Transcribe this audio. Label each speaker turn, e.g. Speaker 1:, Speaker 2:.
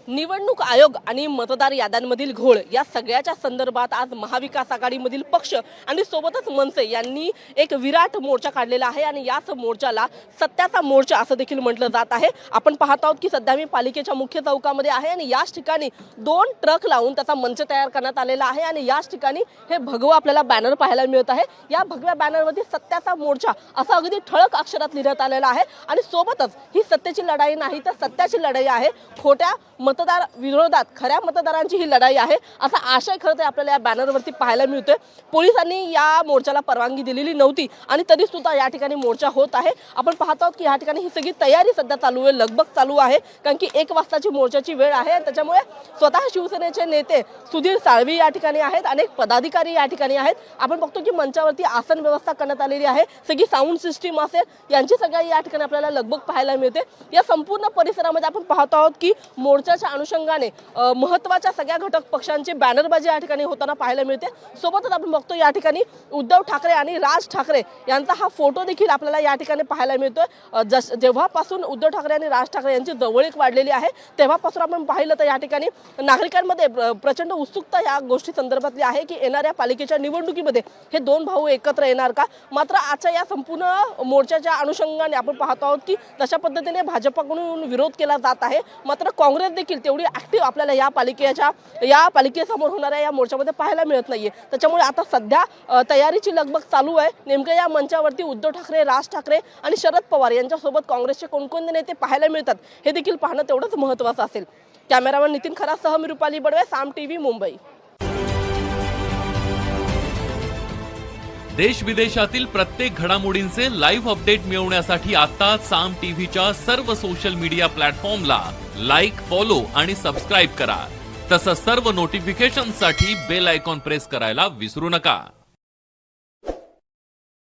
Speaker 1: निवडणूक आयोग आणि मतदार याद्यांमधील घोळ या सगळ्याच्या संदर्भात आज महाविकास आघाडीमधील पक्ष आणि सोबतच मनसे यांनी एक विराट मोर्चा काढलेला आहे आणि याच मोर्चाला सत्याचा मोर्चा असं देखील म्हटलं जात आहे। आपण पाहत आहोत की सध्या मी पालिकेच्या मुख्य चौकामध्ये आहे आणि याच ठिकाणी 2 ट्रक लावून त्याचा मंच तयार करण्यात आलेला आहे आणि याच ठिकाणी हे भगवा आपल्याला बॅनर पाहायला मिळत आहे। या भगव्या बॅनरवरती सत्याचा मोर्चा असं अगदी ठळक अक्षरात लिहिण्यात आलेला आहे आणि सोबतच ही सत्तेची लढाई नाही तर सत्याची लढाई आहे। खोट्या मतदार विरोधात खऱ्या मतदारांची ही लढाई आहे असा आशय खरं तर आपल्याला या बॅनरवरती पाहायला मिळतोय। पोलिसांनी या मोर्चाला परवानगी दिलेली नव्हती आणि तरी सुद्धा या ठिकाणी मोर्चा होत आहे। आपण पाहत आहोत की या ठिकाणी ही सगळी तयारी सध्या चालू आहे, लगबग चालू आहे, कारण की 1 वाजताची मोर्चाची वेळ आहे। त्याच्यामुळे स्वतः शिवसेनेचे नेते सुधीर साळवी या ठिकाणी आहेत, अनेक पदाधिकारी या ठिकाणी आहेत। आपण बघतो की मंचावरती आसन व्यवस्था करण्यात आलेली आहे, सगळी साऊंड सिस्टीम असेल यांची सगळी या ठिकाणी आपल्याला लगबग पाहायला मिळते। या संपूर्ण परिसरामध्ये आपण पाहत आहोत की मोर्चाच्या अनुषंगाने महत्त्वाच्या सगळ्या घटक पक्षांची बॅनरबाजी या ठिकाणी होताना पाहायला मिळते। सोबतच आपण बघतो या ठिकाणी उद्धव ठाकरे आणि राज ठाकरे यांचा हा फोटो देखील आपल्याला या ठिकाणी पाहायला मिळतोय। जेव्हापासून उद्धव ठाकरे आणि राज ठाकरे यांची जवळीक वाढलेली आहे तेव्हापासून आपण पाहिलं तर या ठिकाणी नागरिकांमध्ये प्रचंड उत्सुकता या गोष्टी संदर्भातली आहे की येणाऱ्या पालिकेच्या निवडणुकीमध्ये हे 2 भाऊ एकत्र येणार का। मात्र आजच्या या संपूर्ण मोर्चाच्या अनुषंगाने आपण पाहत आहोत की तशा पद्धतीने भाजपकडून विरोध केला जात आहे, मात्र काँग्रेस देखील तेवढी ऍक्टिव्ह आपल्याला या पालिकेसमोर होणाऱ्या या मोर्चामध्ये पाहायला मिळत नाहीये। त्याच्यामुळे आता सध्या तयारीची लगबग चालू आहे। नेमकं या मंचावरती उद्धव ठाकरे, राज ठाकरे आणि शरद पवार यांच्यासोबत काँग्रेसचे कोणकोणते नेते पाहायला मिळतात हे देखील पाहणं तेवढंच महत्त्वाचं असेल। कॅमेरामॅन नितीन खरासह मी रुपाली बडवे, साम टीव्ही, मुंबई।
Speaker 2: देश विदेशातील प्रत्येक घडामोडींचे लाईव्ह अपडेट मिळवण्यासाठी आता साम टीव्हीच्या सर्व सोशल मीडिया प्लॅटफॉर्मला लाईक, फॉलो आणि सबस्क्राईब करा। तसंच सर्व नोटिफिकेशनसाठी बेल आयकॉन प्रेस करायला विसरू नका।